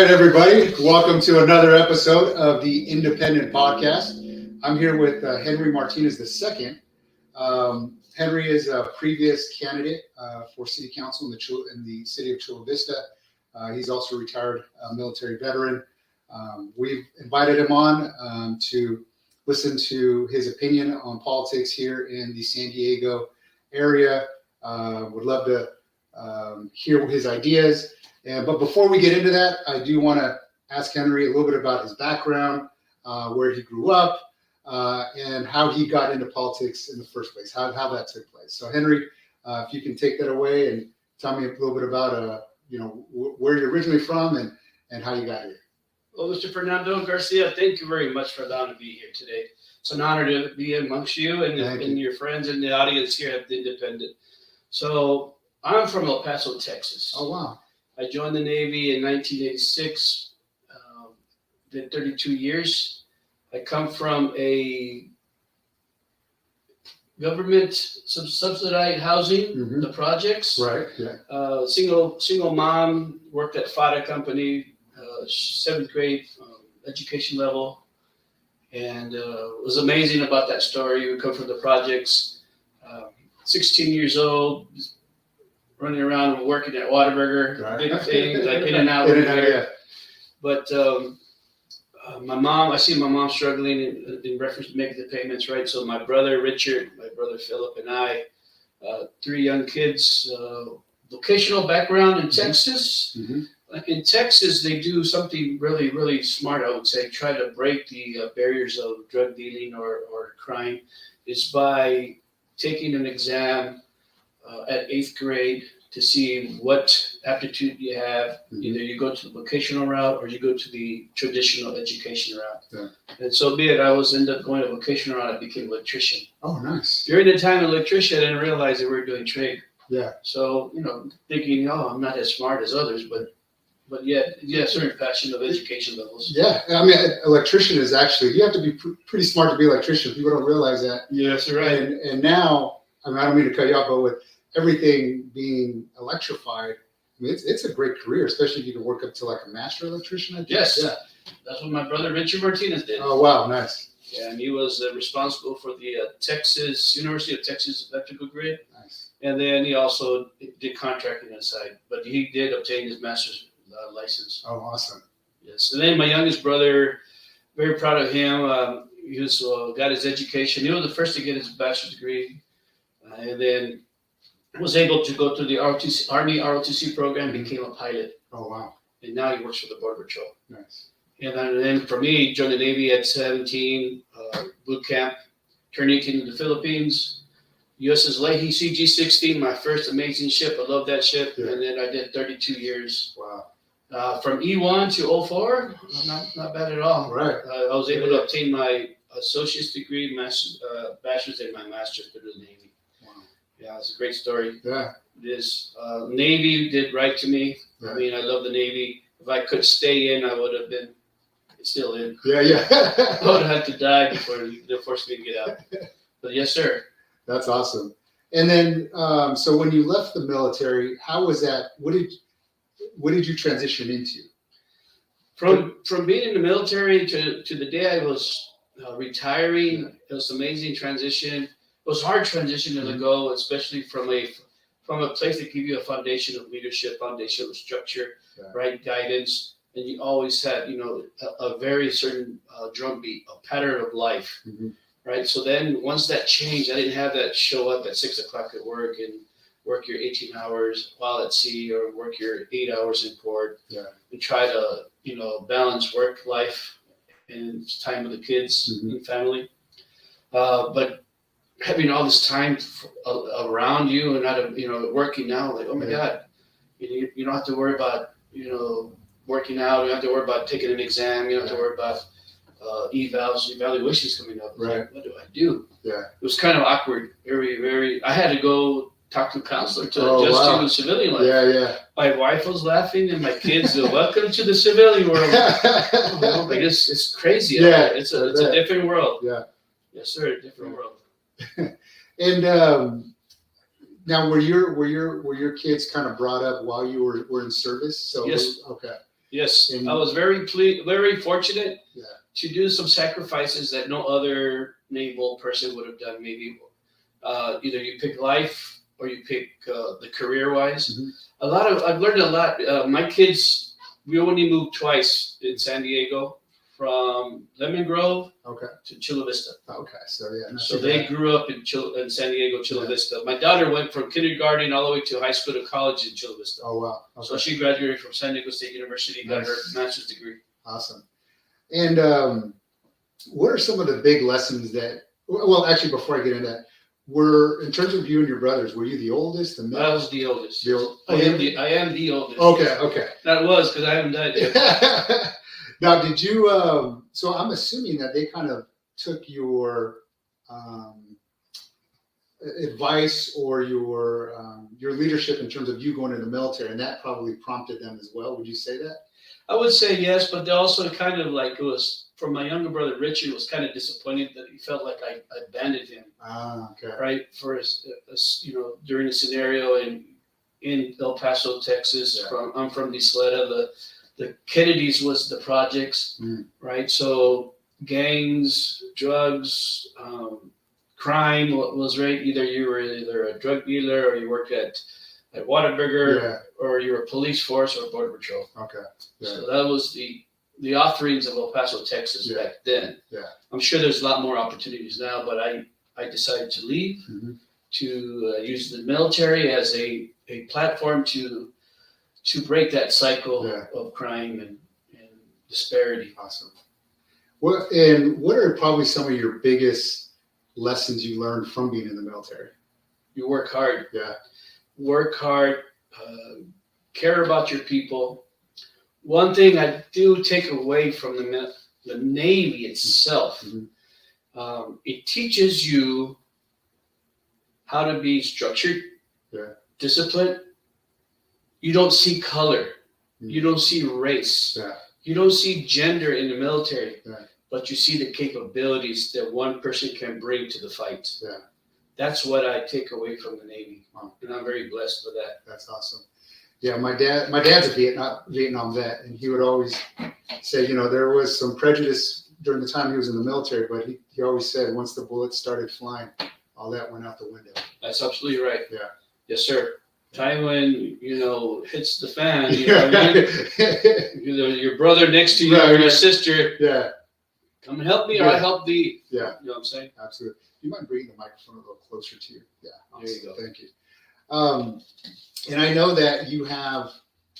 right, everybody. Welcome to another episode of the Independent Podcast. I'm here with Henry Martinez II. Henry is a previous candidate for City Council in the city of Chula Vista. He's also a retired military veteran. We've invited him on to listen to his opinion on politics here in the San Diego area. Would love to hear his ideas. But before we get into that, I do want to ask Henry a little bit about his background, where he grew up, and how he got into politics in the first place, how that took place. So, Henry, if you can take that away and tell me a little bit about, where you're originally from and how you got here. Well, Mr. Fernando Garcia, thank you very much for allowing me to be here today. It's an honor to be amongst you and your friends in the audience here at the Independent. So, I'm from El Paso, Texas. Oh, wow. I joined the Navy in 1986, did 32 years. I come from a government subsidized housing, the projects. Right, yeah. Single mom, worked at FADA company, 7th grade education level. And it was amazing about that story. We come from the projects, 16 years old, running around and working at Whataburger, right. Big things, like in and out. Yeah. But my mom, I see my mom struggling in reference to making the payments, right? So my brother Richard, my brother Philip, and I, 3 young kids, vocational background in Texas. Mm-hmm. In Texas, they do something really, really smart, I would say, try to break the barriers of drug dealing or crime, is by taking an exam at 8th grade to see what aptitude you have. Mm-hmm. Either you go to the vocational route or you go to the traditional education route. Yeah. And so be it, I ended up going to vocational route. I became an electrician. Oh, nice. During the time of electrician, I didn't realize that we were doing trade. Yeah. So, thinking, I'm not as smart as others, but yet, certain passion of education levels. Yeah, I mean, electrician is actually, you have to be pretty smart to be an electrician. People don't realize that. Yes, right. And now, I don't mean to cut you off, but with everything being electrified, I mean, it's a great career, especially if you can work up to like a master electrician. I think. Yes, yeah. That's what my brother Richard Martinez did. Oh, wow, nice. Yeah, and he was responsible for the University of Texas electrical grid. Nice. And then he also did contracting inside, but he did obtain his master's license. Oh, awesome. Yes, and then my youngest brother, very proud of him. He was got his education. He was the first to get his bachelor's degree, and then was able to go to the Army ROTC program, became a pilot. Oh, wow. And now he works for the Border Patrol. Nice. And then for me, joined the Navy at 17, boot camp, turned 18 in the Philippines, USS Leahy CG-16, my first amazing ship. I love that ship. Yeah. And then I did 32 years. Wow. From E1 to 04, not bad at all. Right. I was able to obtain my associate's degree, bachelor's, and my master's through the Navy. Yeah, it's a great story. Yeah. It is. Navy did right to me. Yeah. I mean, I love the Navy. If I could stay in, I would have been still in. Yeah. I would have had to die before they forced me to get out. But yes, sir. That's awesome. And then, so when you left the military, how was that? What did you transition into? From being in the military to the day I was retiring, it was an amazing transition. It was a hard transition to go, especially from a place that give you a foundation of leadership, foundation of structure, right, guidance, and you always had, a very certain drumbeat, a pattern of life, right? So then once that changed, I didn't have that show up at 6 o'clock at work and work your 18 hours while at sea or work your 8 hours in port, and try to, balance work life and time with the kids and family, but having all this time around you and not, working now, like, oh my God, you don't have to worry about, working out. You don't have to worry about taking an exam. You don't have to worry about evaluations coming up. Right. Like, what do I do? Yeah. It was kind of awkward. Very, very, I had to go talk to a counselor to adjust to the civilian life. Yeah. My wife was laughing and my kids are welcome to the civilian world. Like it's crazy. Yeah. It's a different world. Yeah. Yes, sir. Different world. And now, were your kids kind of brought up while you were in service? So yes. Okay. Yes, And- I was very fortunate Yeah. to do some sacrifices that no other naval person would have done. Maybe either you pick life or you pick the career-wise. Mhm. I've learned a lot. My kids, we only moved twice in San Diego, from Lemon Grove Okay. to Chula Vista. Okay. So yeah. not So too they bad. grew up in San Diego, Chula Yeah. Vista. My daughter went from kindergarten all the way to high school to college in Chula Vista. Oh wow. Okay. So she graduated from San Diego State University, got her Nice. master's degree. Awesome. And what are some of the big lessons that? Well, actually, before I get into that, in terms of you and your brothers, were you the oldest? The I middle? was the oldest. The old- I am the oldest. Okay. Okay. That was because I haven't died yet. Now, did you? So I'm assuming that they kind of took your advice or your leadership in terms of you going into the military, and that probably prompted them as well. Would you say that? I would say yes, but they also kind of like it was for my younger brother Richard was kind of disappointed that he felt like I abandoned him. Ah, okay. Right for during the scenario in El Paso, Texas. Yeah. I'm from Isleta. The Kennedys was the projects, right? So gangs, drugs, crime was right. Either you were a drug dealer or you worked at Whataburger, Yeah. or you were police force or border patrol. Okay. Yeah. So that was the offerings of El Paso, Texas Yeah. back then. Yeah. I'm sure there's a lot more opportunities now, but I decided to leave Mhm. to use the military as a platform to break that cycle Yeah. of crime and disparity. Awesome. What are probably some of your biggest lessons you learned from being in the military? You work hard. Yeah. Work hard. Care about your people. One thing I do take away from the Navy itself, Mhm. It teaches you how to be structured, Yeah. disciplined. You don't see color. Mhm. You don't see race. Yeah. You don't see gender in the military, Yeah. but you see the capabilities that one person can bring to the fight. Yeah. That's what I take away from the Navy, Wow. and I'm very blessed with that. That's awesome. Yeah, my dad's a Vietnam vet, and he would always say, there was some prejudice during the time he was in the military, but he always said once the bullets started flying, all that went out the window. That's absolutely right. Yeah. Yes, sir. Time when hits the fan. You know what I mean? Your brother next to you Right, or your right. sister, Yeah, come and help me, or I help thee. yeah, You know what I'm saying? absolutely. You might bring the microphone a little closer to you. Yeah, awesome. There you go. Thank you. And I know that you have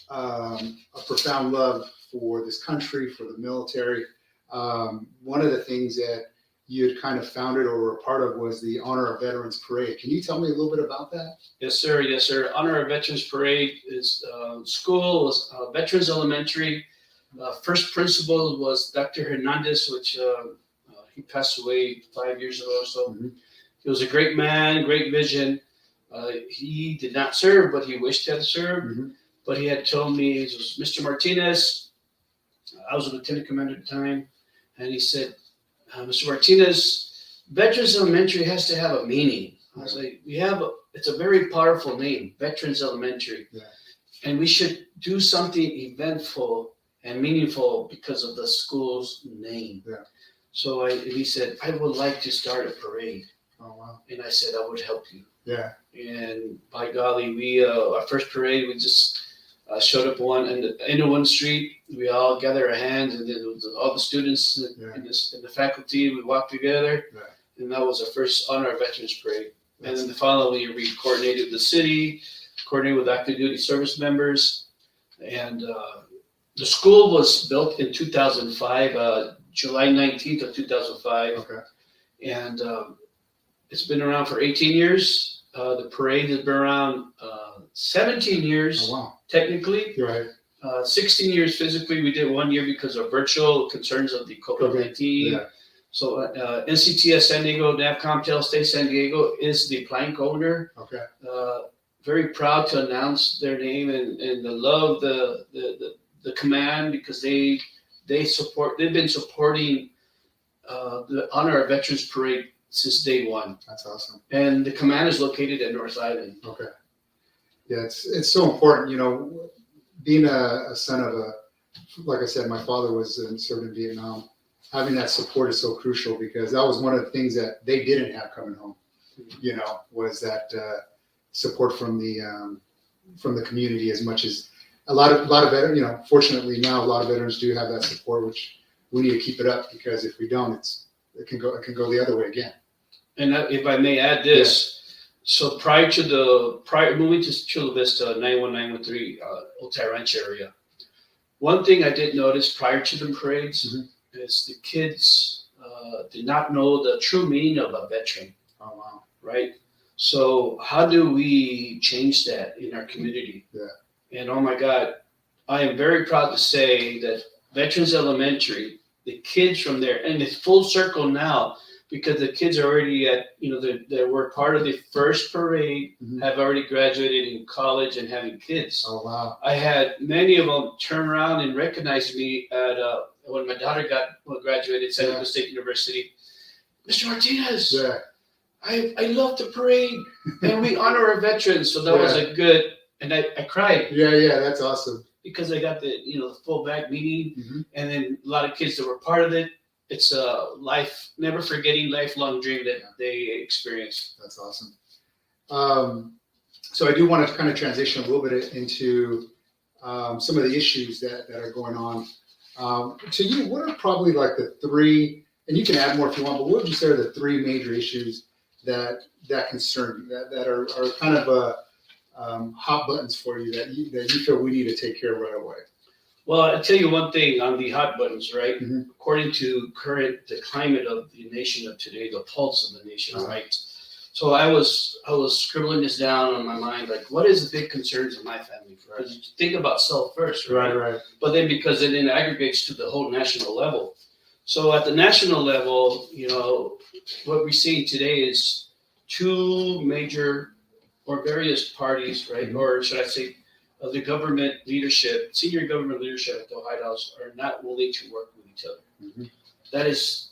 a profound love for this country, for the military. One of the things that you had kind of founded or were a part of was the Honor of Veterans Parade. Can you tell me a little bit about that? Yes, sir. Yes, sir. Honor of Veterans Parade is school was Veterans Elementary. First principal was Dr. Hernandez, which he passed away 5 years ago or so. Mhm. He was a great man, great vision. He did not serve, but he wished to have served. Mhm. But he had told me, he was Mr. Martinez. I was a lieutenant commander at the time, and he said, Mr. Martinez, Veterans Elementary has to have a meaning. I was like, it's a very powerful name, Veterans Elementary. Yeah. And we should do something eventful and meaningful because of the school's name. Yeah. So he said, I would like to start a parade. Oh, wow. And I said, I would help you. Yeah. And by golly, our first parade, we just showed up into one street. We all gathered our hands, and then all the students in the faculty, we walked together. Yeah. And that was our first Honor of Veterans Parade. And then the following year, we coordinated with the city, coordinated with active duty service members. And the school was built in 2005, July 19th of 2005. Okay. And it's been around for 18 years. The parade has been around 17 years, Oh, wow. technically. You're right. 16 years physically. We did 1 year because of virtual concerns of the COVID-19. Yeah. So NCTS San Diego, NAVCOM State San Diego is the plank owner. Okay. Very proud to announce their name and the love the command, because they've been supporting the Honor of Veterans Parade since day one. That's awesome. And the command is located at North Island. Okay. Yeah, it's so important, being a son of like I said, my father was served in Vietnam. Having that support is so crucial because that was one of the things that they didn't have coming home. Was that support from the community as much as a lot of veterans. Fortunately now a lot of veterans do have that support, which we need to keep it up because if we don't, it can go the other way again. And if I may add this, so prior moving to Chula Vista, 91913, Otay Ranch area, one thing I did notice prior to the parades is the kids did not know the true meaning of a veteran. Oh wow! Right. So how do we change that in our community? Yeah. And oh my God, I am very proud to say that Veterans Elementary, the kids from there, and it's full circle now because the kids are already at, they were part of the first parade, have already graduated in college and having kids. Oh wow! I had many of them turn around and recognize me at when my daughter graduated San Diego State University. Mr. Martinez. Yeah. I love the parade, and we honor our veterans. So that was a good, and I cried. Yeah, that's awesome. Because I got the full bag meeting, and then a lot of kids that were part of it. It's a never forgetting lifelong dream that they experienced. That's awesome. So I do want to kind of transition a little bit into some of the issues that are going on. To you, what are probably like the three, and you can add more if you want, but what would you say are the three major issues that concern you, that are kind of hot buttons for you that you feel we need to take care of right away? Well, I'll tell you one thing on the hot buttons, right? According to the climate of the nation of today, the pulse of the nation, right? So I was scribbling this down on my mind, like, what is the big concerns of my family? Because you think about self first, right? Right. But then because it then aggregates to the whole national level. So at the national level, what we're seeing today is two major or various parties, right? Or should I say, the government leadership, senior government leadership at the White House are not willing to work with each other. That is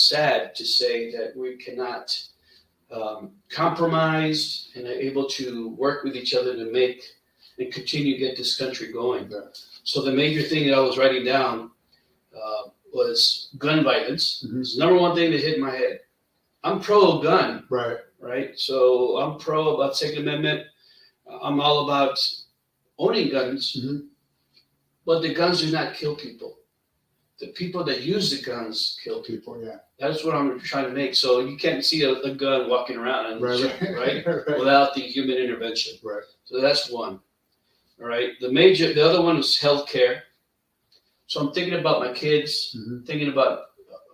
sad to say that we cannot compromise and are able to work with each other to make and continue to get this country going. So the major thing that I was writing down was gun violence. It's the number one thing that hit my head. I'm pro-gun. Right. So I'm pro about Second Amendment. I'm all about owning guns, but the guns do not kill people. The people that use the guns kill people. That's what I'm trying to make. So you can't see a gun walking around right? Without the human intervention. So that's one. All right. The other one is healthcare. So I'm thinking about my kids, thinking about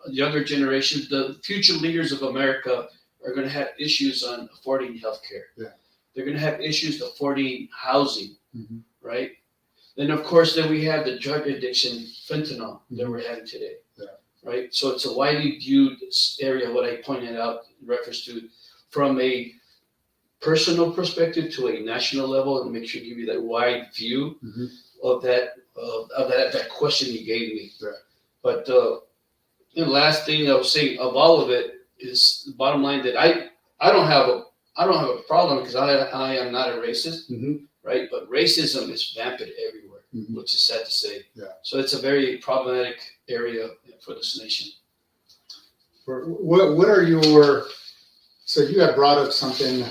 younger generations. The future leaders of America are going to have issues on affording healthcare. They're going to have issues affording housing, right? Then, of course, we have the drug addiction, fentanyl, that we're having today, right? So it's a widely viewed area, what I pointed out in reference to, from a personal perspective to a national level, and make sure to give you that wide view of that question you gave me. But the last thing I was saying of all of it is the bottom line that I don't have a problem because I am not a racist, right? But racism is rampant everywhere, which is sad to say. So it's a very problematic area for this nation. What are your? So you had brought up something,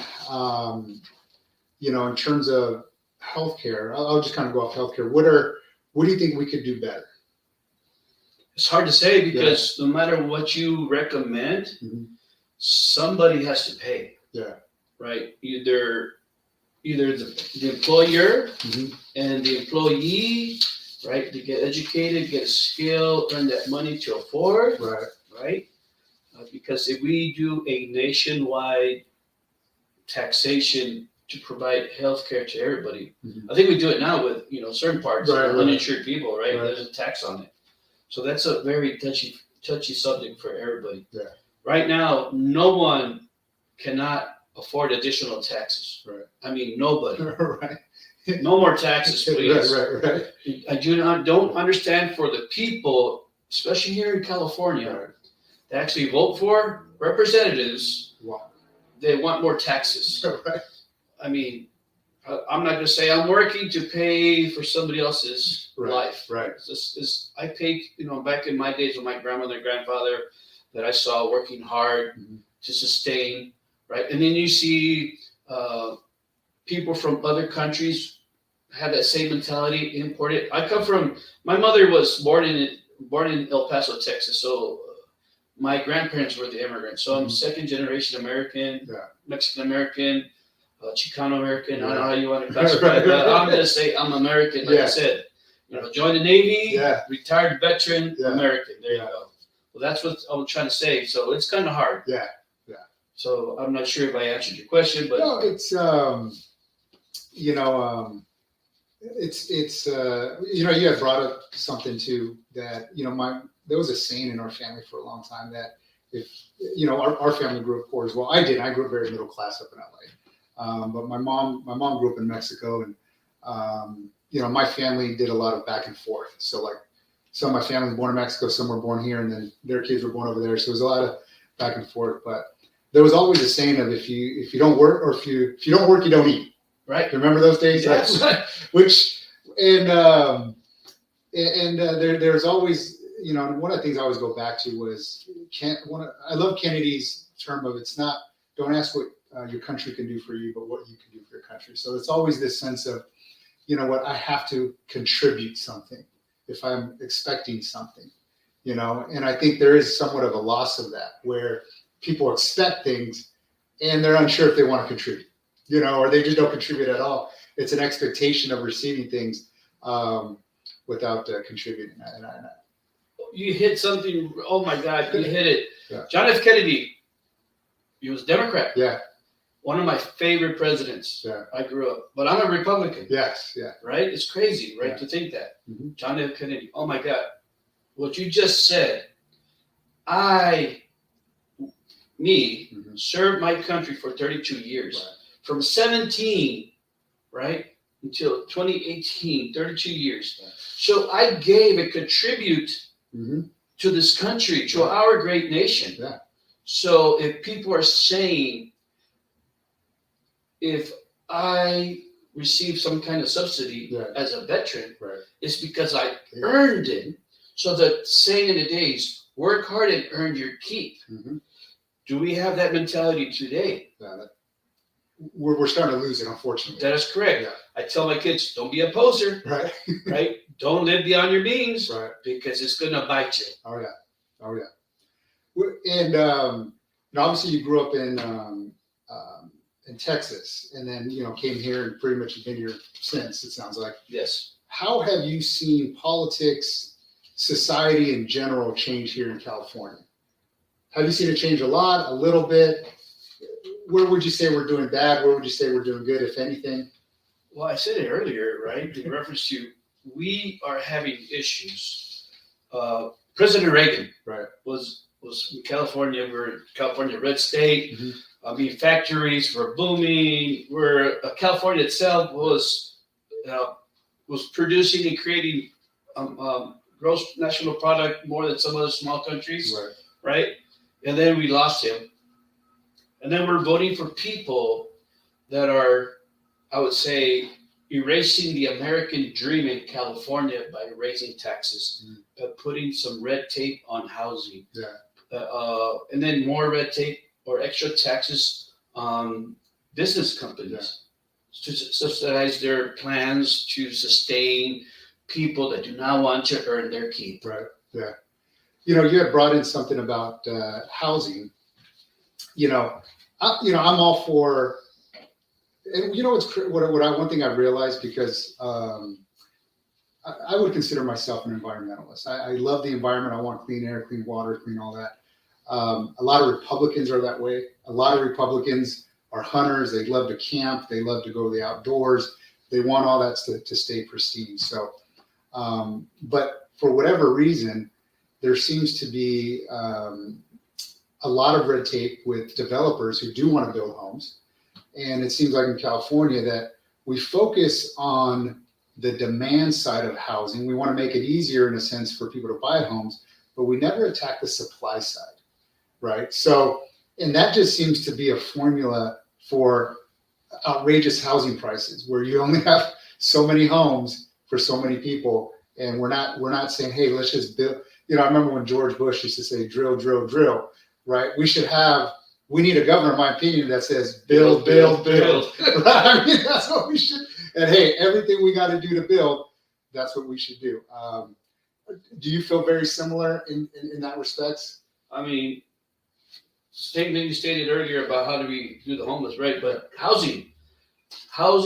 in terms of healthcare. I'll just kind of go off healthcare. What do you think we could do better? It's hard to say because no matter what you recommend, somebody has to pay. Right. Either the employer and the employee, right? To get educated, get a skill, earn that money to afford. Right. Because if we do a nationwide taxation to provide health care to everybody, I think we do it now with certain parts of uninsured people, right? There's a tax on it. So that's a very touchy subject for everybody. Right now, no one cannot afford additional taxes. I mean, nobody. No more taxes, please. I don't understand for the people, especially here in California, to actually vote for representatives. They want more taxes. I mean, I'm not going to say I'm working to pay for somebody else's life. Right. I paid, back in my days with my grandmother and grandfather that I saw working hard to sustain, right? And then you see people from other countries have that same mentality, imported. My mother was born in El Paso, Texas, so my grandparents were the immigrants. So I'm second generation American, Mexican American, Chicano American. I don't know how you want to classify it, but I'm going to say I'm American, like I said. Joined the Navy, retired veteran, American. There you go. Well, that's what I'm trying to say. So it's kind of hard. Yeah. So I'm not sure if I answered your question, but no, it's it's you had brought up something too that there was a saying in our family for a long time that if our family grew up poor as well. I grew up very middle class up in LA, but my mom grew up in Mexico, and my family did a lot of back and forth. So like some of my family was born in Mexico, some were born here, and then their kids were born over there. So it was a lot of back and forth, but there was always a saying of if you don't work, or if you don't work, you don't eat. Right. Remember those days? Yes. There's always, one of the things I always go back to was I love Kennedy's term of it's not, don't ask what your country can do for you, but what you can do for your country. So it's always this sense of, I have to contribute something if I'm expecting something, and I think there is somewhat of a loss of that where people expect things and they're unsure if they want to contribute, or they just don't contribute at all. It's an expectation of receiving things without contributing. You hit something. Oh my God, you hit it. Yeah. John F. Kennedy, he was a Democrat. Yeah. One of my favorite presidents. Yeah. I grew up, but I'm a Republican. Yes. Yeah. Right? It's crazy, right, to think that. John F. Kennedy. Oh my God. What you just said, served my country for 32 years. Right. From 17, right, until 2018, 32 years. Right. So I gave a contribute to this country, to our great nation. Yeah. So if people are saying, if I receive some kind of subsidy as a veteran, it's because I earned it. So the saying in the days, work hard and earn your keep. Do we have that mentality today? We're starting to lose it, unfortunately. That is correct. Yeah. I tell my kids, don't be a poser. Right. Right? Don't live beyond your means. Right. Because it's going to bite you. Oh yeah. And obviously you grew up in Texas, and then came here and pretty much been here since. It sounds like. Yes. How have you seen politics, society in general, change here in California? Have you seen it change a lot, a little bit? Where would you say we're doing bad? Where would you say we're doing good, if anything? Well, I said it earlier, right? In reference to, we are having issues. President Reagan was in California. We're California, red state. Factories were booming. California itself was producing and creating gross national product more than some other small countries, right? And then we lost him. And then we're voting for people that are, I would say, erasing the American dream in California by raising taxes, putting some red tape on housing, and then more red tape or extra taxes on business companies to subsidize their plans to sustain people that do not want to earn their keep. Right. Yeah. You had brought in something about housing. I'm all for. And one thing I realized, because I would consider myself an environmentalist. I love the environment. I want clean air, clean water, clean all that. A lot of Republicans are that way. A lot of Republicans are hunters. They love to camp. They love to go to the outdoors. They want all that to stay pristine. So, but for whatever reason, there seems to be a lot of red tape with developers who do want to build homes. And it seems like in California that we focus on the demand side of housing. We want to make it easier, in a sense, for people to buy homes, but we never attack the supply side, right? So, and that just seems to be a formula for outrageous housing prices where you only have so many homes for so many people, and we're not saying, hey, let's just build. I remember when George Bush used to say, drill, drill, drill, right? We need a governor, in my opinion, that says build, build, build. Right? I mean, that's what we should. And hey, everything we got to do to build, that's what we should do. Do you feel very similar in that respect? I mean, same thing you stated earlier about how do we do the homeless, right? But housing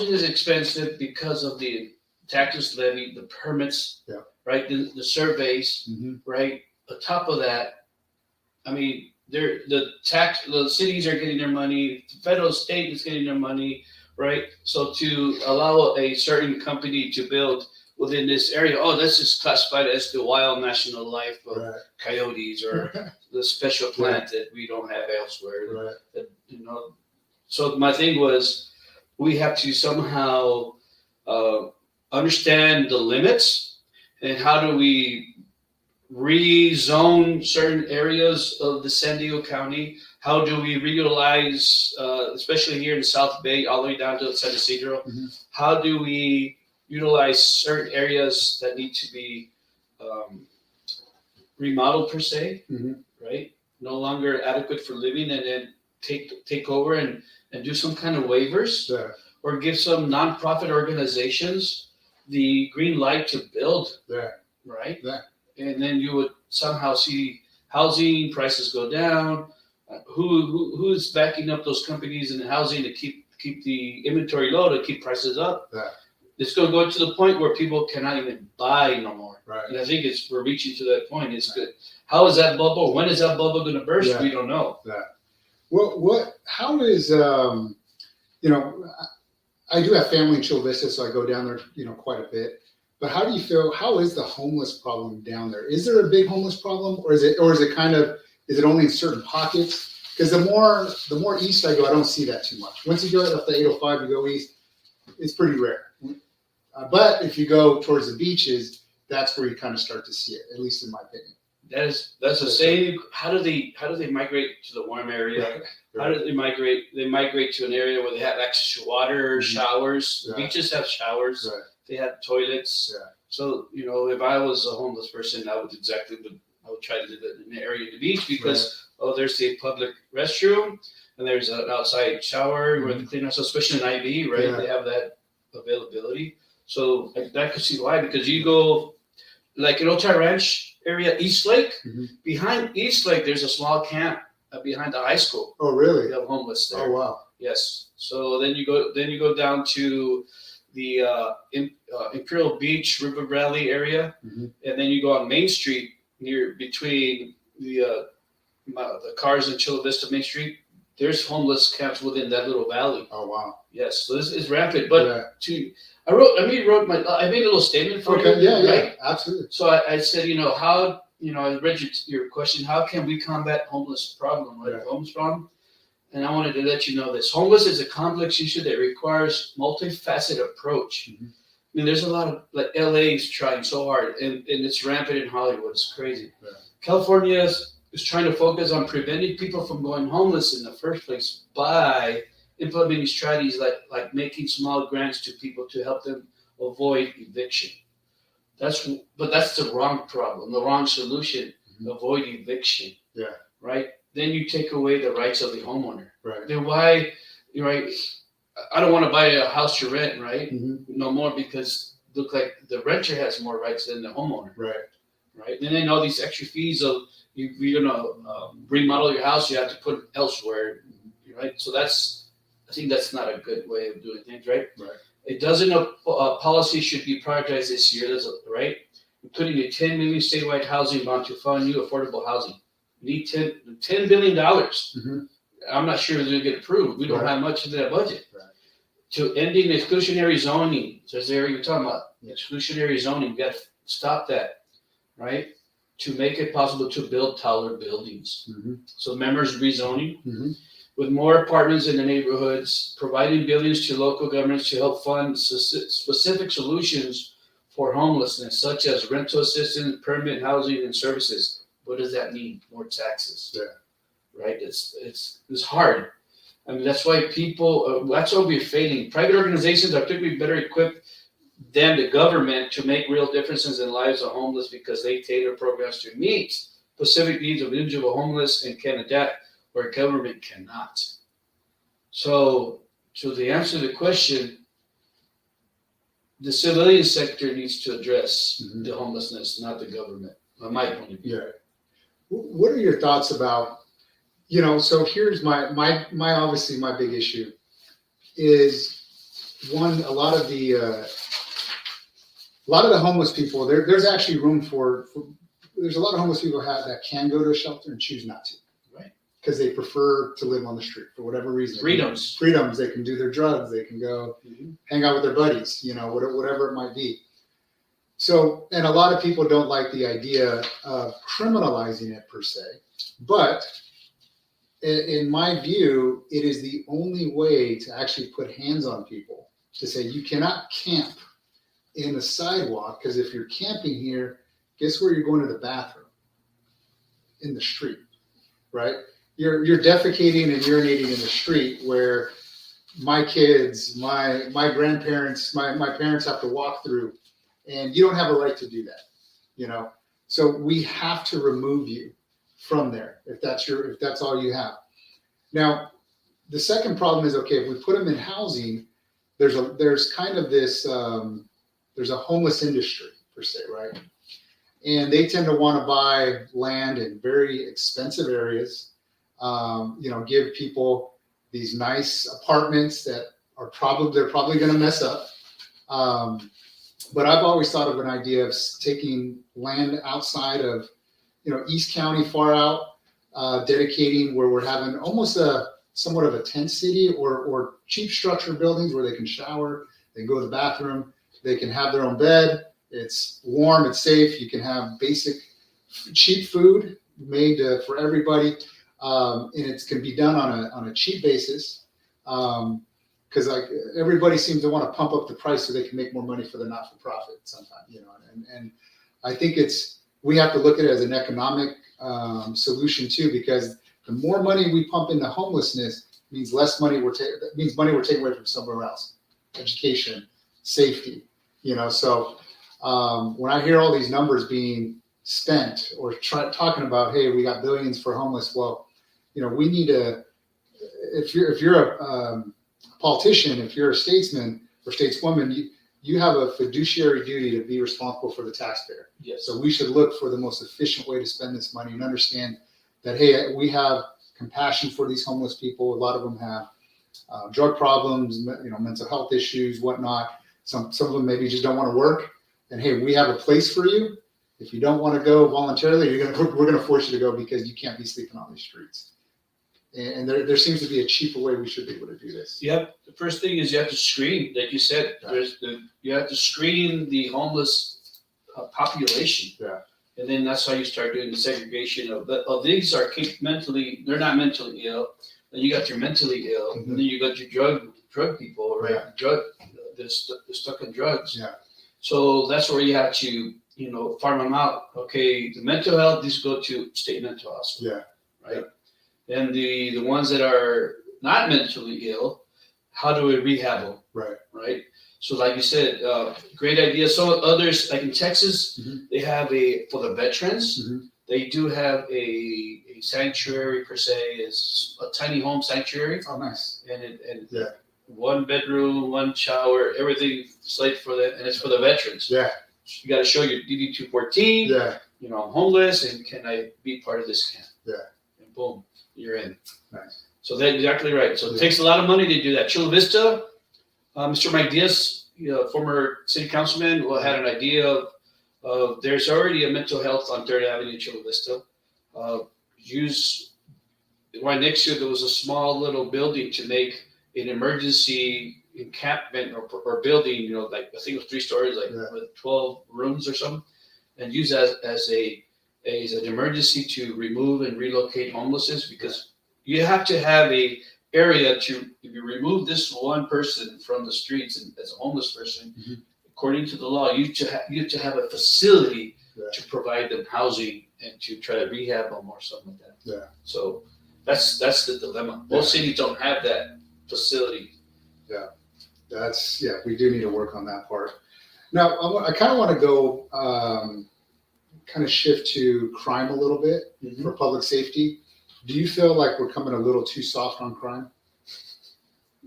is expensive because of the taxes levy, the permits, right? The surveys, right? On top of that, I mean, the cities are getting their money, the federal state is getting their money, right? So to allow a certain company to build within this area, that's just classified as the wild national life of coyotes or the special plant that we don't have elsewhere. That, So my thing was, we have to somehow understand the limits and how do we rezone certain areas of the San Diego County. How do we reutilize, especially here in South Bay, all the way down to San Isidro? How do we utilize certain areas that need to be remodeled per se, right? No longer adequate for living, and then take over and do some kind of waivers, or give some nonprofit organizations the green light to build, right? And then you would somehow see housing prices go down. Who's backing up those companies in the housing to keep the inventory low, to keep prices up? It's going to go to the point where people cannot even buy no more. And I think we're reaching to that point. It's good. How is that bubble? When is that bubble going to burst? We don't know. How is I do have family in Chula Vista, so I go down there, quite a bit. But how do you feel? How is the homeless problem down there? Is there a big homeless problem, or is it only in certain pockets? Because the more east I go, I don't see that too much. Once you go up the 805, you go east, it's pretty rare. But if you go towards the beaches, that's where you kind of start to see it, at least in my opinion. That's the same. How do they migrate to the warm area? How do they migrate? They migrate to an area where they have access to water, showers. The beaches have showers. They have toilets. So if I was a homeless person, I would try to live in the area of the beach because there's a public restroom and there's an outside shower where the cleaners, especially in IB, right? They have that availability. So I could see why, because you go like in Otay Ranch area, East Lake. Behind East Lake, there's a small camp behind the high school. Oh, really? They have homeless there. Oh, wow. Yes. So then you go down to the Imperial Beach, River Valley area, and then you go on Main Street between the cars in Chula Vista Main Street. There's homeless camps within that little valley. Oh, wow. Yes. So this is rampant. But I made a little statement for you. Yeah, absolutely. So I said, how, I read your question, how can we combat homeless problem, right? Homeless problem. And I wanted to let you know this. Homeless is a complex issue that requires multifaceted approach. I mean, there's a lot of, like, LA is trying so hard, and it's rampant in Hollywood. It's crazy. California is trying to focus on preventing people from going homeless in the first place by implementing strategies like making small grants to people to help them avoid eviction. That's the wrong problem, the wrong solution. Avoid eviction. Right? Then you take away the rights of the homeowner. Then why, I don't want to buy a house to rent, right? No more, because look like the renter has more rights than the homeowner. Right? And then all these extra fees of you're gonna remodel your house, you have to put it elsewhere. Right? So I think that's not a good way of doing things, right? It doesn't. Policy should be prioritized this year, right? Including a $10 million statewide housing bond to fund new affordable housing. We need $10 billion. I'm not sure if it'll get approved. We don't have much of that budget. To ending exclusionary zoning. So as you're talking about exclusionary zoning, we got to stop that, right? To make it possible to build taller buildings. So members rezoning. With more apartments in the neighborhoods, providing billions to local governments to help fund specific solutions for homelessness, such as rental assistance, permanent housing, and services. What does that mean? More taxes. Right? It's hard. I mean, that's why people, that's why we're failing. Private organizations are typically better equipped than the government to make real differences in lives of homeless because they tailor programs to meet specific needs of individual homeless and can adapt where government cannot. So, to the answer to the question, the civilian sector needs to address the homelessness, not the government, from my point of view. Yeah. What are your thoughts about, so here's my obviously my big issue is one, a lot of the homeless people, there's actually room for there's a lot of homeless people that can go to a shelter and choose not to. Right. Because they prefer to live on the street for whatever reason. Freedoms. They can do their drugs. They can go hang out with their buddies, whatever it might be. So, and a lot of people don't like the idea of criminalizing it per se, but in my view, it is the only way to actually put hands on people to say you cannot camp in the sidewalk, because if you're camping here, guess where you're going to the bathroom? In the street, right? You're defecating and urinating in the street where my kids, my grandparents, my parents have to walk through, and you don't have a right to do that, So we have to remove you from there if that's all you have. Now, the second problem is, okay, if we put them in housing, there's kind of this there's a homeless industry per se, right? And they tend to want to buy land in very expensive areas, give people these nice apartments that they're probably going to mess up. But I've always thought of an idea of taking land outside of, East County far out, dedicating where we're having almost somewhat of a tent city or cheap structure buildings where they can shower, they can go to the bathroom, they can have their own bed. It's warm, it's safe. You can have basic, cheap food made for everybody, and it can be done on a cheap basis. Because everybody seems to want to pump up the price so they can make more money for the not-for-profit sometimes, And I think we have to look at it as an economic solution too, because the more money we pump into homelessness means less money means money we're taking away from somewhere else, education, safety, So when I hear all these numbers being spent or talking about, hey, we got billions for homeless, well, we need to. If you're a politician, if you're a statesman or stateswoman, you have a fiduciary duty to be responsible for the taxpayer. Yes. So we should look for the most efficient way to spend this money and understand that, hey, we have compassion for these homeless people. A lot of them have drug problems, mental health issues, whatnot. Some of them maybe just don't want to work. And hey, we have a place for you. If you don't want to go voluntarily, we're going to force you to go because you can't be sleeping on these streets. And there seems to be a cheaper way we should be able to do this. Yep. The first thing is you have to screen, like you said. Right. You have to screen the homeless population. Yeah. And then that's how you start doing the segregation of these are they're not mentally ill. Then you got your mentally ill, and then you got your drug people, right? Yeah. They're stuck in drugs. Yeah. So that's where you have to, farm them out. Okay, the mental health, these go to state mental hospital. Yeah. Right. And the ones that are not mentally ill, how do we rehab them? Right. Right. So like you said, great idea. So others, like in Texas, they have for the veterans, they do have a sanctuary per se, is a tiny home sanctuary. Oh, nice. And yeah. One bedroom, one shower, everything slated for that, and it's for the veterans. Yeah. You got to show your DD 214. Yeah. I'm homeless, and can I be part of this camp? Yeah. And boom, you're in. Nice. So that's exactly right. So it takes a lot of money to do that. Chula Vista, Mr. Mike Diaz, former city councilman, had an idea of there's already a mental health on 3rd Avenue, Chula Vista. Right next to it, there was a small little building to make an emergency encampment or building, like I think it was 3 stories, with 12 rooms or something, and use that as an emergency to remove and relocate homelessness, because you have to have a area if you remove this one person from the streets and as a homeless person, according to the law, you have to have a facility to provide them housing and to try to rehab them or something like that. Yeah. So That's the dilemma. Most cities don't have that facility. We do need to work on that part. Now, I kind of want to go, kind of shift to crime a little bit for public safety. Do you feel like we're coming a little too soft on crime?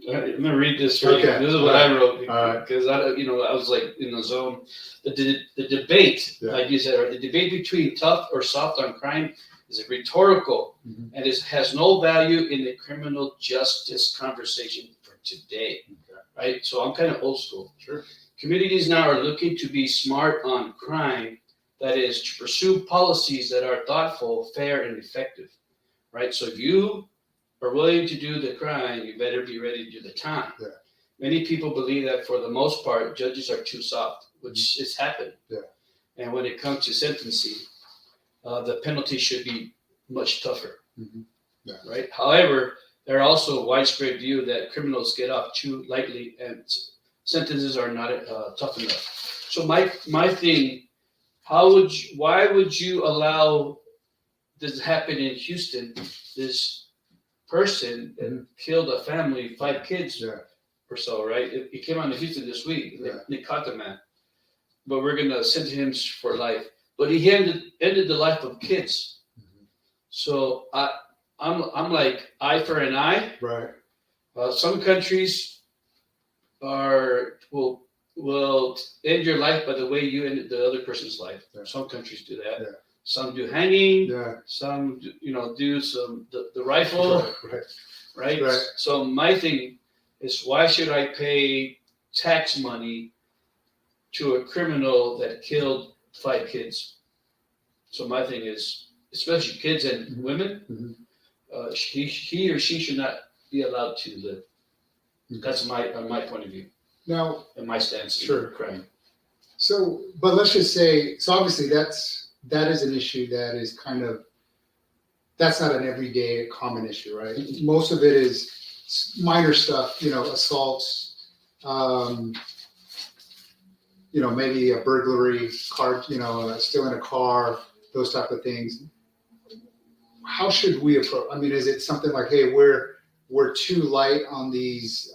I'm gonna read this for you. This is what I wrote because I was like in the zone. The debate, like you said, the debate between tough or soft on crime is rhetorical and has no value in the criminal justice conversation for today. Right? So I'm kind of old school. Sure. Communities now are looking to be smart on crime, that is, to pursue policies that are thoughtful, fair, and effective. Right? So if you are willing to do the crime, you better be ready to do the time. Yeah. Many people believe that for the most part, judges are too soft, which has happened. Yeah. And when it comes to sentencing, the penalty should be much tougher. Yeah. Right? However, there are also a widespread view that criminals get off too lightly and sentences are not tough enough. So my thing, why would you allow this to happen in Houston? This person that killed a family, 5 kids or so, right? It came out in Houston this week. They caught the man, but we're gonna sentence him for life. But he ended the life of kids. So I'm like, eye for an eye. Right. Some countries will end your life by the way you ended the other person's life. Yeah. Some countries do that. Yeah. Some do hanging. Yeah. Some do some the rifle. Right. So my thing is, why should I pay tax money to a criminal that killed 5 kids? So my thing is, especially kids and women, he or she should not be allowed to live. That's my point of view. Now, and my stance. Sure. Crime. So, but let's just say, so obviously that is an issue that is that's not an everyday common issue, right? Most of it is minor stuff, assaults, maybe a burglary, stealing a car, those type of things. How should we approach? I mean, is it something like, hey, we're too light on these?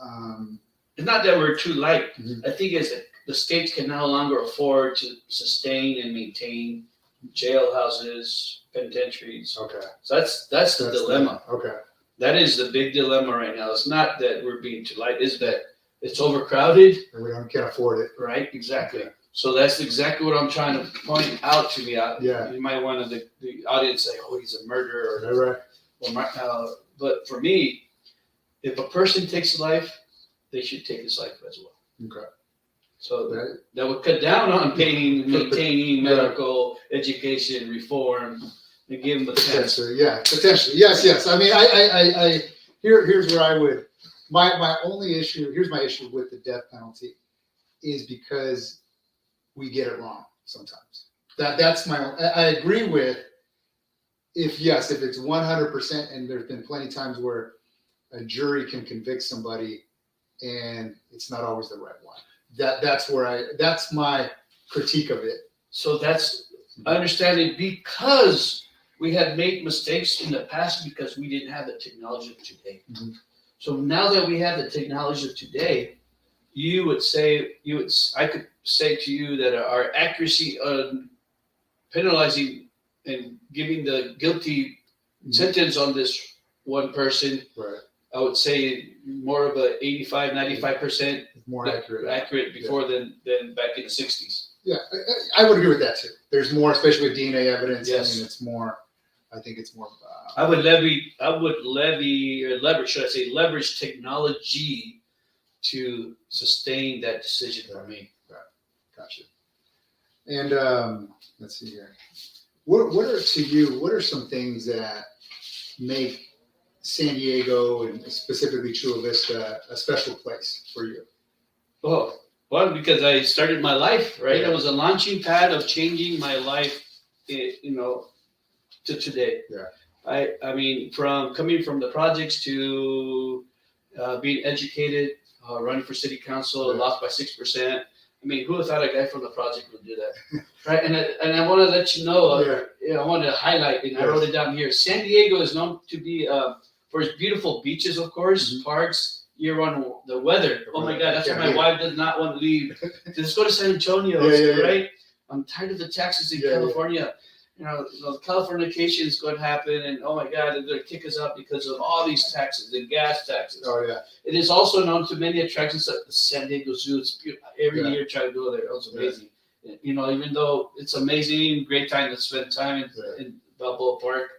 It's not that we're too light. I think it's that the states can no longer afford to sustain and maintain jailhouses, penitentiaries. Okay. So that's the dilemma. Okay. That is the big dilemma right now. It's not that we're being too light. It's that it's overcrowded. And we can't afford it. Right. Exactly. Okay. So that's exactly what I'm trying to point out to me. Yeah. You might want the audience say, "Oh, he's a murderer." Right. But for me, if a person takes life, they should take his life as well. Okay. So that would cut down on paying, maintaining medical education reform and give them a chance. Potentially. Yes. I mean, I here's where I would, my only issue, here's my issue with the death penalty is because we get it wrong sometimes. That's I agree with if it's 100%, and there's been plenty of times where a jury can convict somebody and it's not always the right one. That's my critique of it. So I understand it because we have made mistakes in the past because we didn't have the technology of today. So now that we have the technology of today, I could say to you that our accuracy on penalizing and giving the guilty sentence on this one person, right, I would say more of a 85, 95% more accurate before than back in the 60s. Yeah, I would agree with that too. There's more, especially with DNA evidence. Yes. I mean, it's more. I think it's more. I would leverage technology to sustain that decision for me. Right. Gotcha. And let's see here. What are some things that make San Diego and specifically Chula Vista a special place for you? Oh, well, because I started my life, right? Yeah. It was a launching pad of changing my life, to today. Yeah. I mean, from coming from the projects to being educated, running for city council, lost by 6%. I mean, who would have thought a guy from the project would do that, right? And I want to let you know, I want to highlight, and I wrote it down here. San Diego is known to be for its beautiful beaches, of course, parks, year-round. The weather. Oh my God, that's why my wife does not want to leave. Let's go to San Antonio, right? I'm tired of the taxes in California. You know, Californication is going to happen, and oh my God, they're going to kick us out because of all these taxes, the gas taxes. Oh yeah. It is also known to many attractions like the San Diego Zoo. It's beautiful. Every year, try to go there. It was amazing. You know, even though it's amazing, great time to spend time in Balboa Park,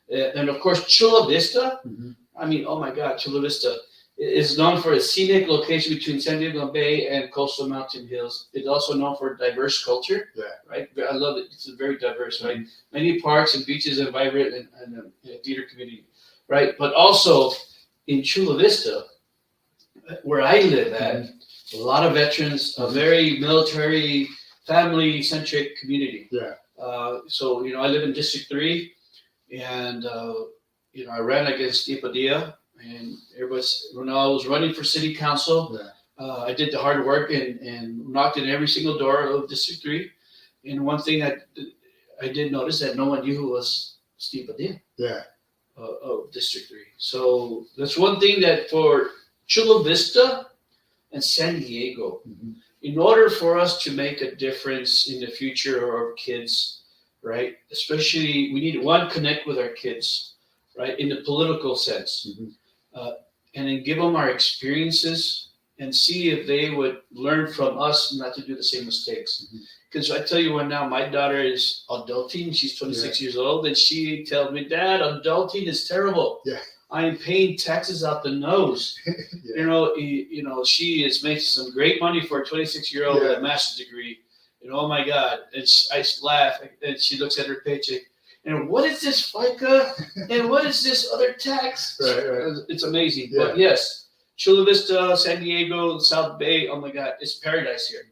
and of course Chula Vista. I mean, oh my God, Chula Vista is known for a scenic location between San Diego Bay and coastal mountain hills. It's also known for diverse culture, right? I love it. It's very diverse, right? Many parks and beaches and vibrant and theater community, right? But also in Chula Vista, where I live at, a lot of veterans, a very military, family-centric community. So, you know, I live in District 3, and, you know, I ran against Ipadilla. And when I was running for city council, I did the hard work and knocked in every single door of District 3. And one thing I did notice that no one knew who was Steve Padilla of District 3. So that's one thing that for Chula Vista and San Diego, in order for us to make a difference in the future of our kids, right? Especially, we need to, connect with our kids, right? In the political sense. And then give them our experiences and see if they would learn from us not to do the same mistakes. Because I tell you what now, my daughter is adulting. She's 26 years old, and she tells me, Dad, adulting is terrible. I am paying taxes out the nose. You know, she is making some great money for a 26-year-old with a master's degree. And oh my God, and I laugh, and she looks at her paycheck. And what is this FICA? And what is this other tax? It's amazing. But yes, Chula Vista, San Diego, South Bay. Oh my God, it's paradise here.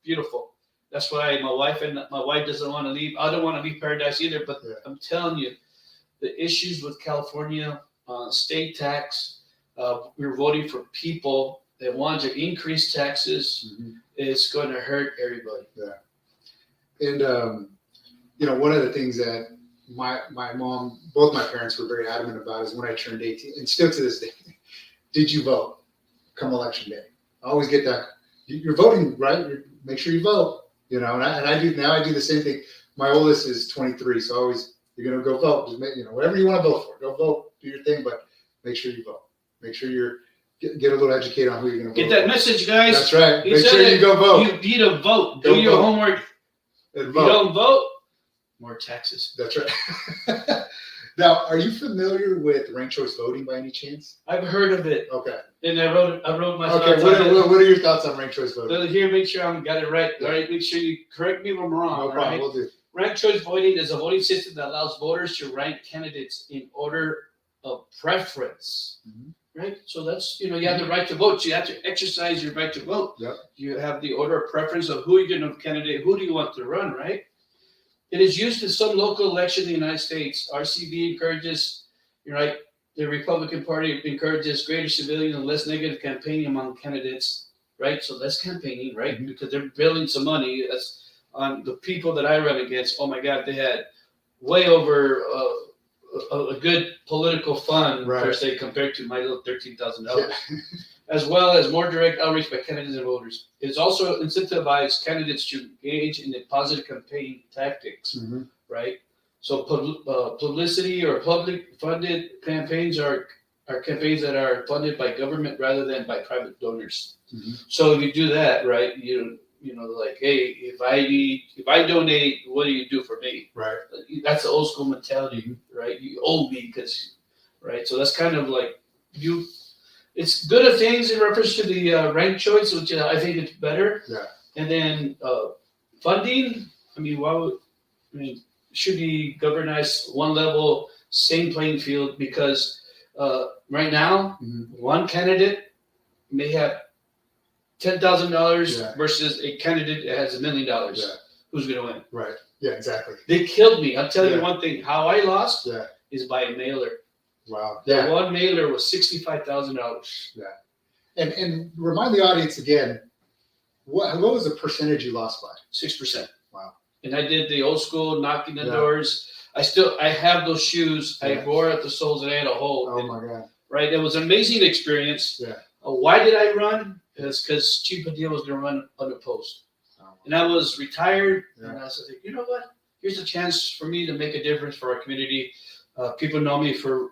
Beautiful. That's why my wife doesn't want to leave. I don't want to leave paradise either. But I'm telling you, the issues with California, state tax. We're voting for people that want to increase taxes. It's going to hurt everybody. And you know, one of the things that my mom, both my parents were very adamant about is when I turned 18, and still to this day, did you vote come election day? I always get that. You're voting, right? Make sure you vote. You know, and I do now. I do the same thing. My oldest is 23, so always, you're gonna go vote. Just make, you know, whatever you want to vote for, go vote, do your thing, but make sure you vote. Make sure you're get a little educated on who you're gonna vote. Get that message, guys. That's right. Make sure you go vote. You need to vote. Do your homework. And if vote. you don't vote, more taxes. That's right. Now, are you familiar with ranked choice voting by any chance? I've heard of it. Okay. And I wrote my thoughts. Okay, what are your thoughts on ranked choice voting? Here, make sure I got it right. All right, make sure you correct me if I'm wrong. No problem, we'll do. Ranked choice voting is a voting system that allows voters to rank candidates in order of preference. Right? So that's, you have the right to vote. So you have to exercise your right to vote. You have the order of preference of who you're going to candidate, who do you want to run, right? It is used in some local election in the United States. RCV encourages, the Republican Party encourages greater civilian and less negative campaigning among candidates, right? So less campaigning, right? Because they're building some money. That's on the people that I run against. Oh my God, they had way over a good political fund, per se, compared to my little $13,000. As well as more direct outreach by candidates and voters. It's also incentivized candidates to engage in the positive campaign tactics, right? So publicity or public funded campaigns are campaigns that are funded by government rather than by private donors. So if you do that, right, like, hey, if I donate, what do you do for me? Right. That's the old school mentality, right? You owe me right? So that's kind of like it's good of things in reference to the ranked choice, which I think it's better. And then funding, should be governed as one level, same playing field, because right now, one candidate may have $10,000 versus a candidate that has $1 million. Who's going to win? Right. Yeah, exactly. They killed me. I'll tell you one thing. How I lost is by a mailer. Wow. That one mailer was $65,000. Yeah. And remind the audience again, What was the percentage you lost by? 6%. Wow. And I did the old school knocking the Yeah. doors. I have those shoes. Yeah. I wore out the soles and I had a hole. Oh my God. Right. It was an amazing experience. Yeah. Why did I run? It's because Chief Padilla was going to run unopposed. And I was retired. Yeah. And I said, you know what? Here's a chance for me to make a difference for our community. People know me for,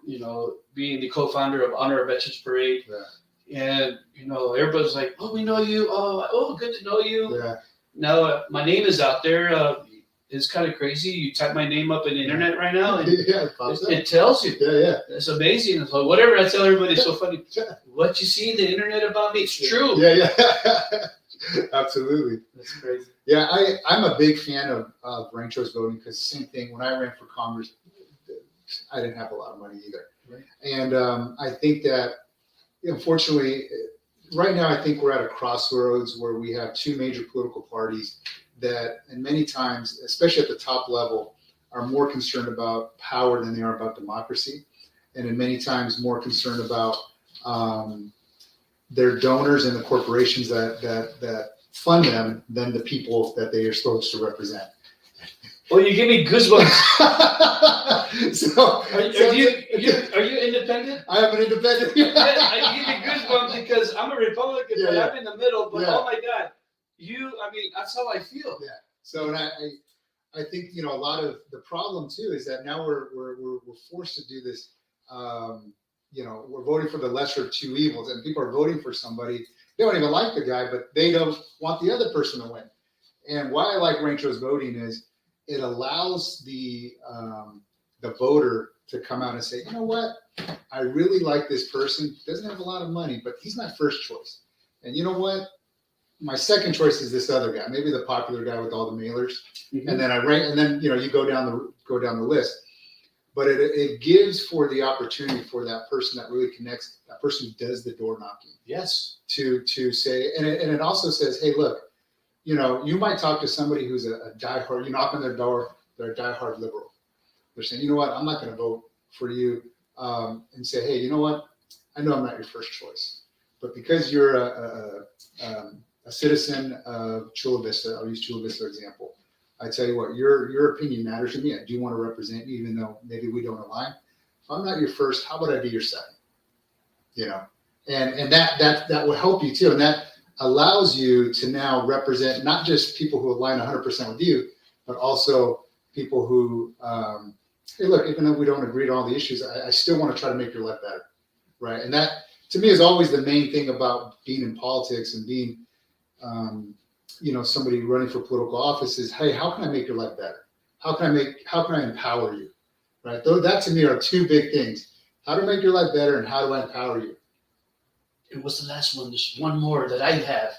being the co-founder of Honor Veterans Parade. Yeah. And, everybody's like, oh, we know you. Oh, good to know you. Yeah. Now, my name is out there. It's kind of crazy. You type my name up in the internet right now, and Yeah, it tells you. Yeah. It's amazing. So whatever I tell everybody, it's so funny. What you see in the internet about me, it's true. Yeah. Absolutely. That's crazy. Yeah, I'm a big fan of ranked choice voting because same thing. When I ran for Congress, I didn't have a lot of money either. Right. And I think that, unfortunately, right now I think we're at a crossroads where we have two major political parties that, and many times, especially at the top level, are more concerned about power than they are about democracy, and in many times more concerned about their donors and the corporations that fund them than the people that they are supposed to represent. Well, you give me goosebumps. Are you independent? I am an independent. Yeah, I give me goosebumps because I'm a Republican, but I'm in the middle. But oh my God, that's how I feel. Yeah. So, and I think a lot of the problem too is that now we're forced to do this. We're voting for the lesser of two evils, and people are voting for somebody they don't even like the guy, but they don't want the other person to win. And why I like ranked choice voting is it allows the voter to come out and say, you know what, I really like this person. Doesn't have a lot of money, but he's my first choice. And you know what? My second choice is this other guy, maybe the popular guy with all the mailers. Mm-hmm. And then I rank, and then you go down the list. But it gives for the opportunity for that person that really connects, that person who does the door knocking. Yes. To say, and it also says, hey, look, you might talk to somebody who's a diehard, you knock on their door, they're a diehard liberal. They're saying, you know what, I'm not going to vote for you, and say, hey, you know what, I know I'm not your first choice, but because you're a citizen of Chula Vista, I'll use Chula Vista example. I tell you what, your opinion matters to me. I do want to represent you, even though maybe we don't align. If I'm not your first, how about I be your second? And that will help you too, and that allows you to now represent not just people who align 100% with you, but also people who, hey, look, even though we don't agree on all the issues, I still want to try to make your life better, right? And that, to me, is always the main thing about being in politics and being, somebody running for political office is, hey, how can I make your life better? How can I empower you, right? That to me are two big things: how to make your life better and how do I empower you. And what's the last one? There's one more that I have.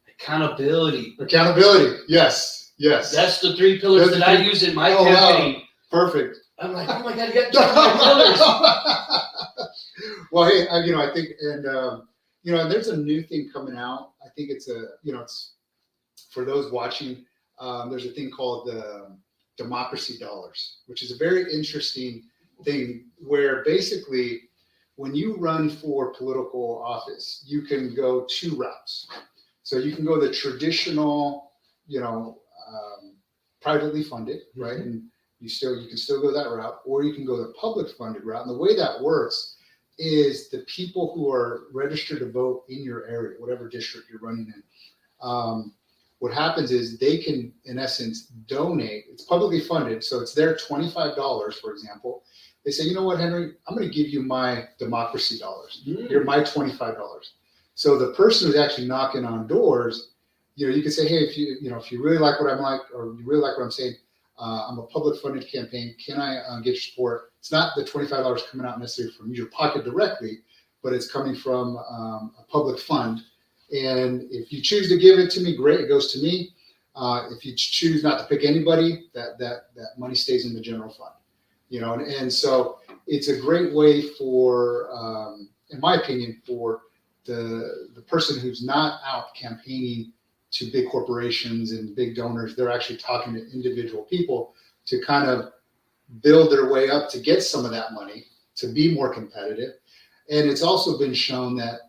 Accountability. Accountability. Yes. That's the three pillars that I use in my campaign. Wow. Perfect. I'm like, oh my God, you got two pillars. Well, hey, I think, and there's a new thing coming out. I think it's it's for those watching. There's a thing called the democracy dollars, which is a very interesting thing where basically, when you run for political office, you can go two routes. So you can go the traditional, privately funded, right? And you can still go that route, or you can go the public funded route. And the way that works is the people who are registered to vote in your area, whatever district you're running in, what happens is they can, in essence, donate. It's publicly funded, so it's their $25, for example. They say, you know what, Henry, I'm going to give you my democracy dollars. You're my $25. So the person who's actually knocking on doors, you can say, hey, if you really like what I'm like, or you really like what I'm saying, I'm a public funded campaign. Can I get your support? It's not the $25 coming out necessarily from your pocket directly, but it's coming from a public fund. And if you choose to give it to me, great, it goes to me. If you choose not to pick anybody, that money stays in the general fund. And so it's a great way for, in my opinion, for the person who's not out campaigning to big corporations and big donors. They're actually talking to individual people to kind of build their way up to get some of that money to be more competitive. And it's also been shown that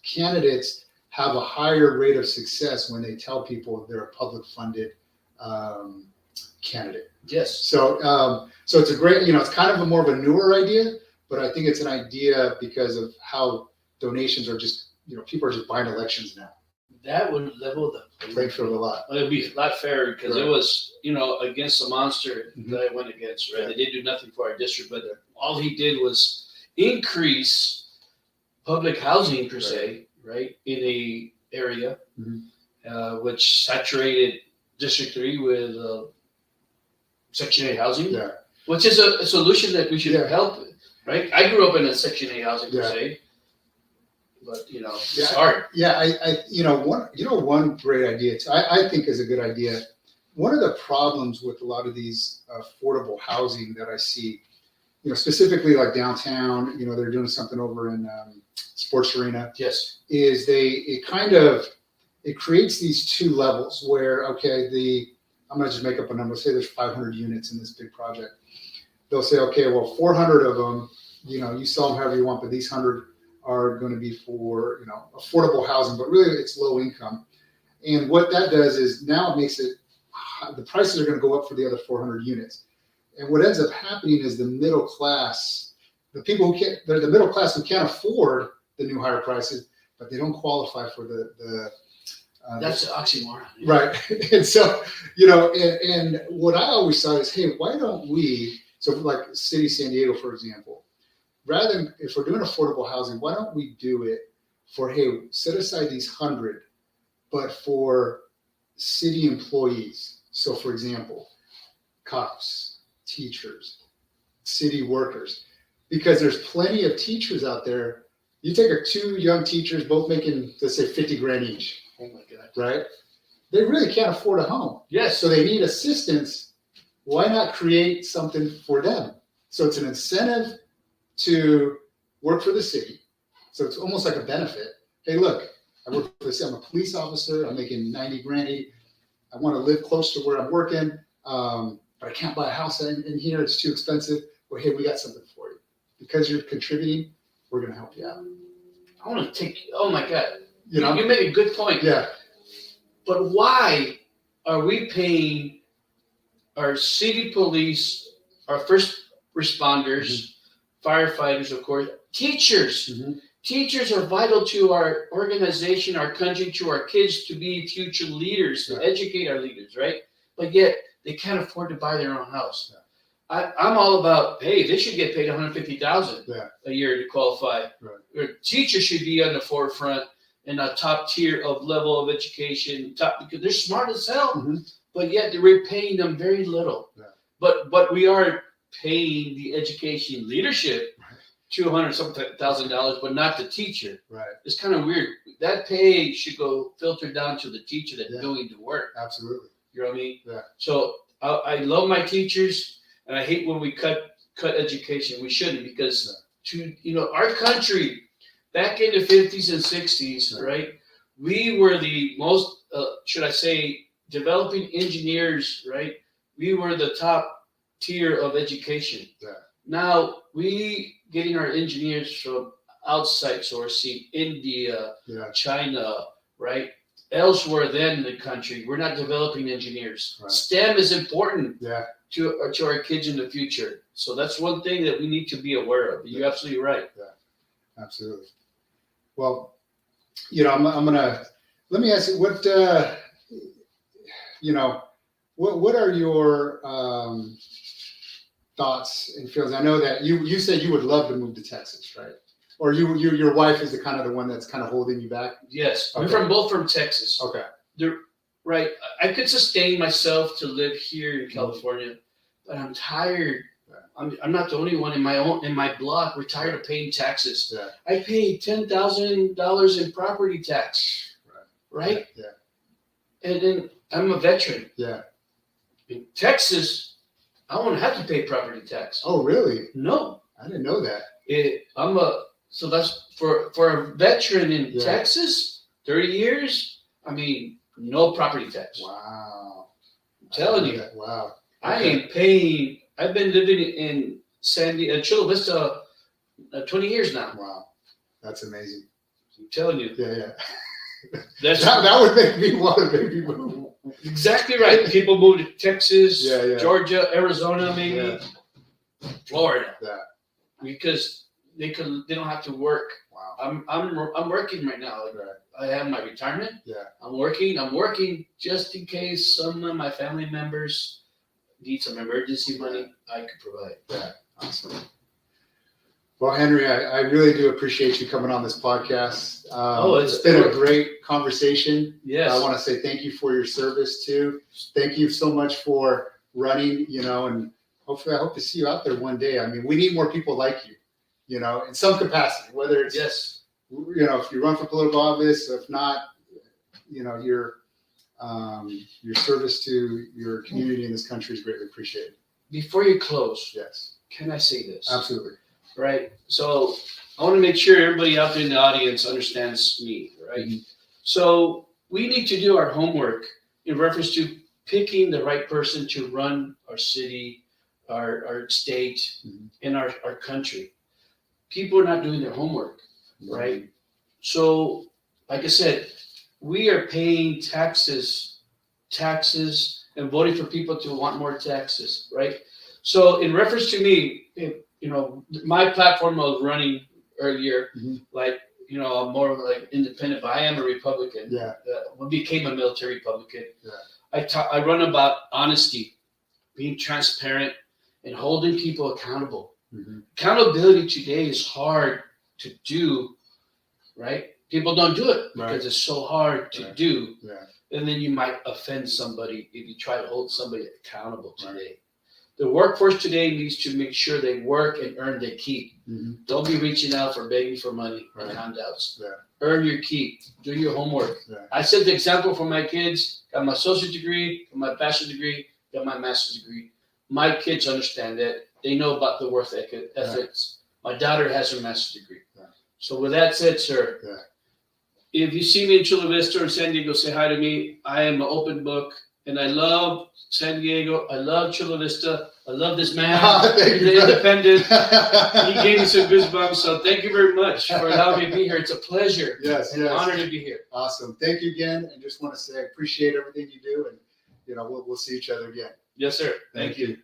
candidates have a higher rate of success when they tell people they're a public funded candidate. Yes. So it's a great, it's kind of a more of a newer idea, but I think it's an idea because of how donations are just, people are just buying elections now. That would level the playing field a lot. It would be a lot fairer because Right. it was, against a monster Mhm. that I went against, right? Yeah. They did do nothing for our district, but all he did was increase public housing per se, right, in a area, Mhm. which saturated District 3 with Section 8 housing, Yeah. which is a solution that we should Yeah. help with, right? I grew up in a Section 8 housing per Yeah. se, but it's Yeah. hard. Yeah, one great idea I think is a good idea. One of the problems with a lot of these affordable housing that I see, specifically like downtown, they're doing something over in Sports Arena, Yes. is it creates these two levels where, okay, I'm gonna just make up a number, say there's 500 units in this big project. They'll say, okay, well, 400 of them, you sell them however you want, but these 100 are going to be for, affordable housing, but really it's low income. And what that does is now it makes the prices are going to go up for the other 400 units. And what ends up happening is the middle class, they're the middle class who can't afford the new higher prices, but they don't qualify for the That's an oxymoron. right. And so, and what I always thought is, hey, why don't we, so like City of San Diego, for example, rather than, if we're doing affordable housing, why don't we do it for, hey, set aside these 100, but for city employees. So for example, cops, teachers, city workers, because there's plenty of teachers out there. You take two young teachers, both making, let's say 50 grand each. Oh my God. Right? They really can't afford a home. Yes. So they need assistance. Why not create something for them? So it's an incentive to work for the city. So it's almost like a benefit. Hey, look, I work for the city. I'm a police officer. I'm making 90 grand. I want to live close to where I'm working, but I can't buy a house in here. It's too expensive. Well, hey, we got something for you. Because you're contributing, we're going to help you out. I want to oh my God. You made a good point. Yeah. But why are we paying our city police, our first responders, firefighters, of course, teachers? Mhm. Teachers are vital to our organization, our country, to our kids to be future leaders, to educate our leaders, right? But yet they can't afford to buy their own house. Yeah. I'm all about, hey, they should get paid $150,000 a year to qualify. Right. Teachers should be on the forefront in a top tier of level of education, because they're smart as hell, but yet we're paying them very little. Yeah. But we are paying the education leadership $200,000, but not the teacher. Right. It's kind of weird. That pay should go filter down to the teacher that's doing the work. Absolutely. You know what I mean? Yeah. So I love my teachers, and I hate when we cut education. We shouldn't, because our country back in the 50s and 60s, right? We were the most, should I say, developing engineers, right? We were the top tier of education. Yeah. Now we getting our engineers from outside sourcing, India, China, right? Elsewhere than the country, we're not developing engineers. Right. STEM is important to our kids in the future. So that's one thing that we need to be aware of. You're absolutely right. Yeah, absolutely. Well, I'm gonna, let me ask you, what are your thoughts and feelings? I know that you said you would love to move to Texas, right? Or your wife is the one that's kind of holding you back? Yes, okay. We're both from Texas. Okay. Right. I could sustain myself to live here in California, but I'm tired. I'm not the only one in my block. We're tired of paying taxes. Yeah. I pay $10,000 in property tax. Right. Yeah. And then I'm a veteran. Yeah. In Texas, I won't have to pay property tax. Oh, really? No. I didn't know that. So that's for a veteran in Texas, 30 years. I mean, no property tax. Wow. I'm telling you. Wow. I ain't paying. I've been living in Chula Vista 20 years now. Wow. That's amazing. I'm telling you. Yeah. That would make me want to maybe move. Exactly right. People move to Texas, Yeah. Georgia, Arizona, maybe Florida. Yeah. Because they don't have to work. Wow. I'm working right now. I have my retirement. Yeah. I'm working just in case some of my family members need some emergency money. I could provide. Yeah. Awesome. Well, Henry, I really do appreciate you coming on this podcast. It's been a great conversation. Yes. I want to say thank you for your service too. Thank you so much for running, and hopefully I hope to see you out there one day. I mean, we need more people like you, in some capacity, whether it's, if you run for political office, if not, your service to your community in this country is greatly appreciated. Before you close, yes, can I say this? Absolutely. Right. So I want to make sure everybody out there in the audience understands me, right? Mm-hmm. So we need to do our homework in reference to picking the right person to run our city, our state, and our country. People are not doing their homework, right? So, like I said, we are paying taxes, and voting for people to want more taxes, right? So, in reference to me, my platform I was running earlier, I'm more of like independent, but I am a Republican. Yeah. I became a military Republican. Yeah. I run about honesty, being transparent, and holding people accountable. Mm-hmm. Accountability today is hard to do, right? People don't do it because it's so hard to do. Yeah. And then you might offend somebody if you try to hold somebody accountable today. The workforce today needs to make sure they work and earn their keep. Mm-hmm. Don't be reaching out for begging for money and handouts. Yeah. Earn your keep. Do your homework. Yeah. I set the example for my kids. Got my associate degree, got my bachelor's degree, got my master's degree. My kids understand that. They know about the work ethics. Yeah. My daughter has her master's degree. Yeah. So with that said, sir, if you see me in Chula Vista or San Diego, say hi to me. I am an open book, and I love San Diego. I love Chula Vista. I love this man. The independent. He gave me some goosebumps. So thank you very much for allowing me to be here. It's a pleasure. Yes, and an honor to be here. Awesome. Thank you again. And just want to say I appreciate everything you do, and we'll see each other again. Yes, sir. Thank you.